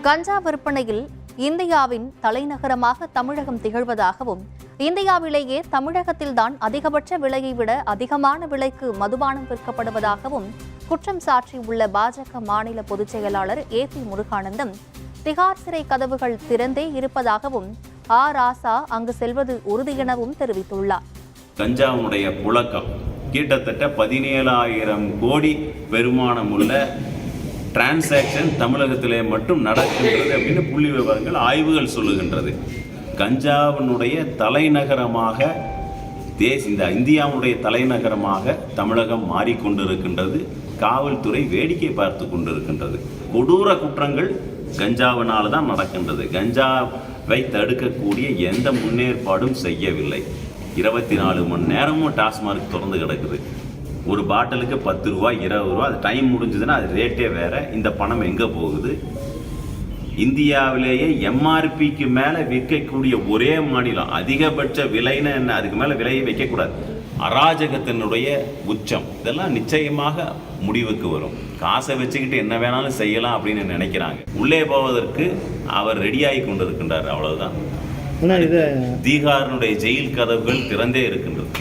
கஞ்சா விற்பனையில் இந்தியாவின் தலைநகரமாக தமிழகம் திகழ்வதாகவும், இந்தியாவிலேயே தமிழகத்தில்தான் அதிகபட்ச விலையை விட அதிகமான விலைக்கு மதுபானம் விற்கப்படுவதாகவும் குற்றம் சாட்டியுள்ள பாஜக மாநில பொதுச் செயலாளர் ஏபி முருகானந்தம், திகார் சிறை கதவுகள் திறந்தே இருப்பதாகவும் ராசா அங்கு செல்வது உறுதி எனவும் தெரிவித்துள்ளார். கஞ்சாவுடைய புழக்கம் கிட்டத்தட்ட 17,000 கோடி பெருமானம் உள்ள டிரான்சாக்ஷன் தமிழகத்திலே மட்டும் நடக்கின்றது அப்படின்னு புள்ளி விவரங்கள் ஆய்வுகள் சொல்லுகின்றது. கஞ்சாவினுடைய தலைநகரமாக இந்த இந்தியாவுடைய தலைநகரமாக தமிழகம் மாறிக்கொண்டிருக்கின்றது. காவல்துறை வேடிக்கை பார்த்து கொண்டிருக்கின்றது. கொடூர குற்றங்கள் கஞ்சாவினால் தான் நடக்கின்றது. கஞ்சாவை தடுக்கக்கூடிய எந்த முன்னேற்பாடும் செய்யவில்லை. 24 மணி நேரமும் டாஸ்மார்க் திறந்து கிடக்குது. ஒரு பாட்டிலுக்கு 10 ரூபா 20 ரூபா, அது டைம் முடிஞ்சதுன்னா அது ரேட்டே வேறு. இந்த பணம் எங்கே போகுது? இந்தியாவிலேயே எம்ஆர்பிக்கு மேலே விற்கக்கூடிய ஒரே மாநிலம். அதிகபட்ச விலைன்னு என்ன, அதுக்கு மேலே விலையை வைக்கக்கூடாது. அராஜகத்தினுடைய உச்சம். இதெல்லாம் நிச்சயமாக முடிவுக்கு வரும். காசை வச்சுக்கிட்டு என்ன வேணாலும் செய்யலாம் அப்படின்னு நினைக்கிறாங்க. உள்ளே போவதற்கு அவர் ரெடியாகி கொண்டிருக்கின்றார், அவ்வளவுதான். தீகாரினுடைய ஜெயில் கதவுகள் திறந்தே இருக்கின்றது.